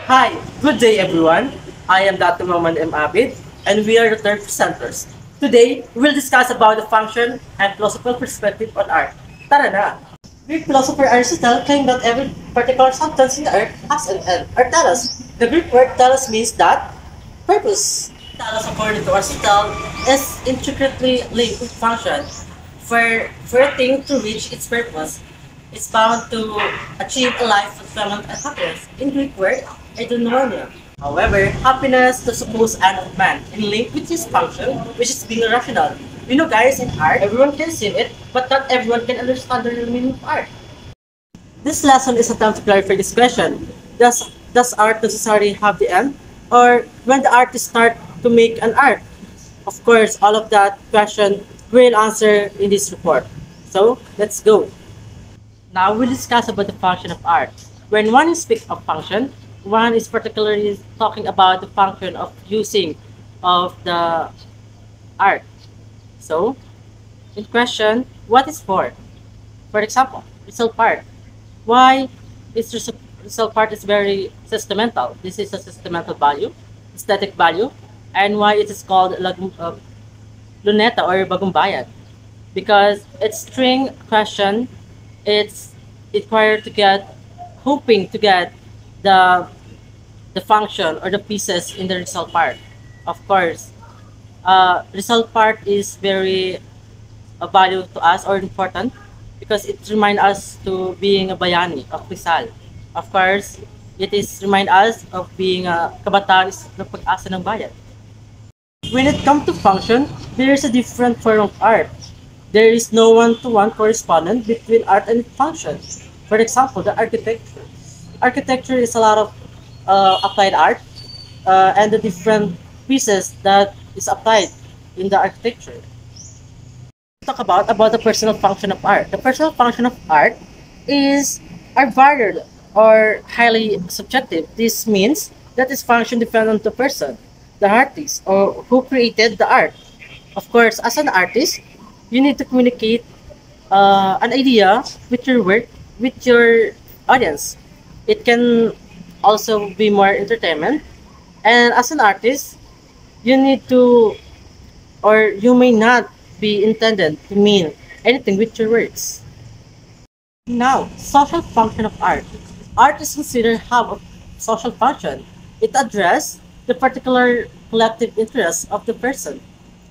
Hi, good day everyone. I am Dr. Mohammad M. Abid and we are the third presenters. Today, we will discuss about the function and philosophical perspective on art. Tara na! Greek philosopher Aristotle claimed that every particular substance in the earth has an end, or telos. The Greek word telos means that purpose. Telos, according to Aristotle, is intricately linked with function. For a thing to reach its purpose, it's bound to achieve a life fulfillment and happiness. In Greek word, eudaimonia. However, happiness the supposed end of man in link with his function, which is being rational. You know guys, in art, everyone can see it, but not everyone can understand the real meaning of art. This lesson is attempt to clarify this question. Does art necessarily have the end? Or when the artist start to make an art? Of course, all of that question we'll answer in this report. So, let's go. Now we'll discuss about the function of art. When one speaks of function, one is particularly talking about the function of using of the art. So, in question, what is for? For example, result part. Why is result part is very sentimental? This is a sentimental value, aesthetic value, and why it is called luneta or bagumbayan? Because it's string question, it's required to get hoping to get the the function or the pieces in the result part. Of course, result part is very a value to us or important because it remind us to being a bayani of Rizal. Of course, it is remind us of being a kabataan is ng pag-asa ng bayan. When it comes to function, there is a different form of art. There is no one-to-one correspondence between art and function. For example, the architecture. Architecture is a lot of applied art and the different pieces that is applied in the architecture. Talk about the personal function of art. The personal function of art is are varied or highly subjective. This means that its function depends on the person, the artist, or who created the art. Of course, as an artist, you need to communicate an idea with your work, with your audience. It can also be more entertainment. And as an artist, you need to, or you may not be intended to mean anything with your words. Now, social function of art. Art is considered have a social function. It addresses the particular collective interests of the person.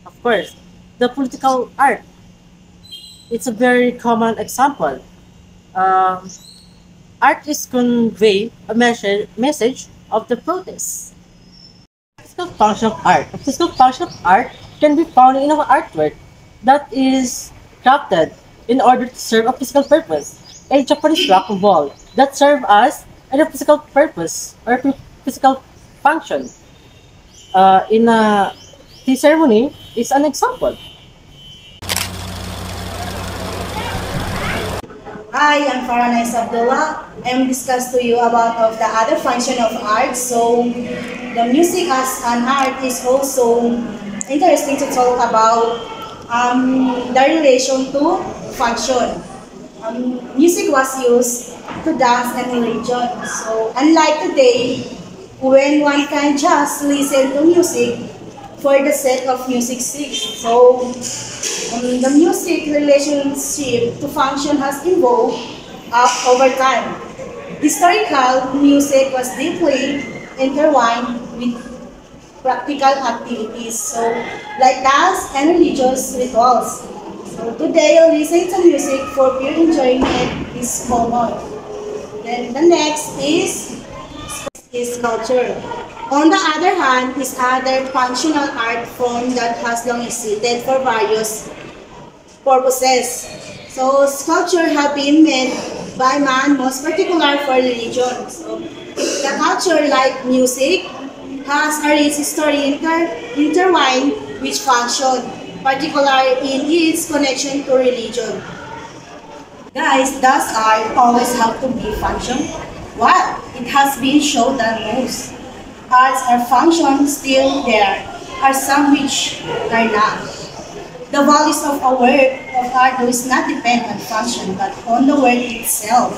Of course, the political art. It's a very common example. Um, Art is convey a message of the protest. Physical function of art. A physical function of art can be found in our artwork that is crafted in order to serve a physical purpose. A Japanese rock wall that serve as a physical purpose or physical function. In a tea ceremony is an example. Hi, I'm Faranais Abdullah. I'm discuss to you about of the other function of art. So, the music as an art is also interesting to talk about the relation to function. Music was used to dance and religion. So, unlike today, when one can just listen to music for the sake of music sake. So, the music relationship to function has evolved over time. Historical music was deeply intertwined with practical activities, so like dance and religious rituals. So today, listening to music for pure enjoyment is common. Then the next is culture. On the other hand, is other functional art form that has long existed for various purposes. So sculpture have been made by man, most particular for religion. So the culture, like music, has a rich history intertwined with function, particularly in its connection to religion. Guys, does art always have to be function? Well, it has been shown that most arts are function still there, are some which are not. The values of a work of art does not depend on function, but on the work itself.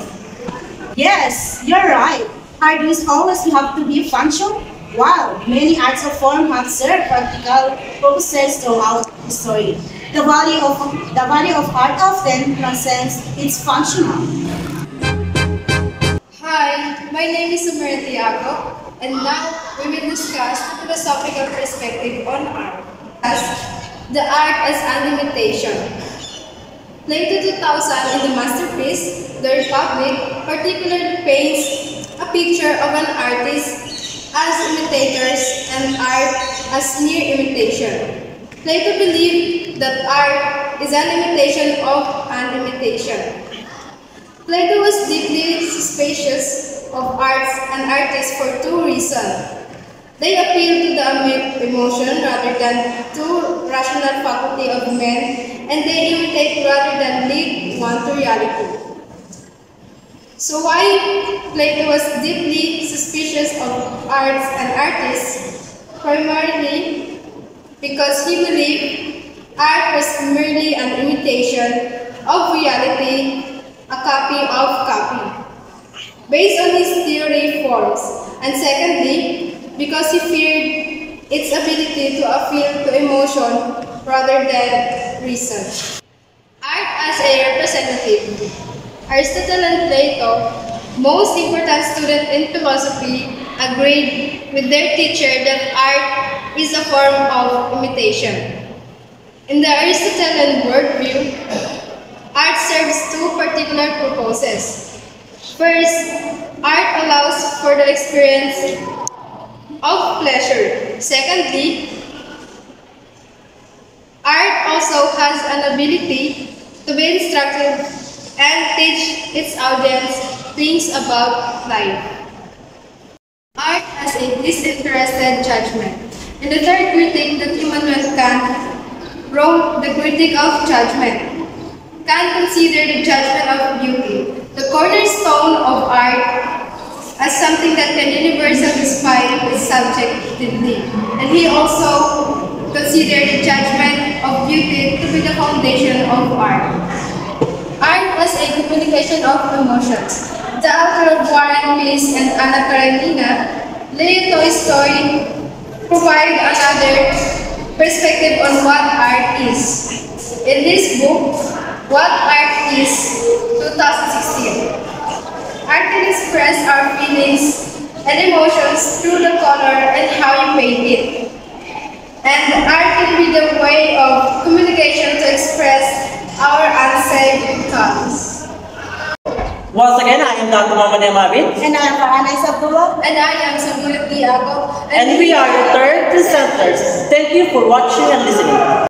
Yes, you're right. Art is always have to be functional, while many arts of form have served practical purposes throughout history. The value of art often transcends its functional. Hi, my name is Summer Tiago, and now we will discuss the philosophical perspective on art as the art as an imitation. Plato 2000 in the masterpiece, The Republic, particularly paints a picture of an artist as imitators and art as near imitation. Plato believed that art is an imitation of an imitation. Plato was deeply suspicious of arts and artists for two reasons. They appeal to the emotion rather than to rational faculty of men, and they imitate rather than lead one to reality. So why Plato was deeply suspicious of arts and artists? Primarily because he believed art was merely an imitation of reality, a copy of copy, based on his theory forms, and secondly, because he feared its ability to appeal to emotion rather than reason. Art as a representative. Aristotle and Plato, most important student in philosophy, agreed with their teacher that art is a form of imitation. In the Aristotelian worldview, art serves two particular purposes. First, art allows for the experience of pleasure. Secondly, art also has an ability to be instructive and teach its audience things about life. Art has a disinterested judgment. In the third critique that Immanuel Kant wrote, The Critique of Judgment, Kant considered the judgment of beauty, the cornerstone of art, as something that can universally inspire its subjectively. And he also considered the judgment of beauty to be the foundation of art. Art was a communication of emotions. The author of War and Peace and Anna Karenina, Leo Tolstoy, provide another perspective on what art is. In his book, What Art Is, 2016, art can express our feelings and emotions through the color and how you paint it. And art can be the way of communication to express our unsaid thoughts. Once again, I am Dr. Muhammad Emabit, And I am Farhanay Sabdullah. And I am Samuel Tiago, and we are the third presenters. Thank you for watching and listening.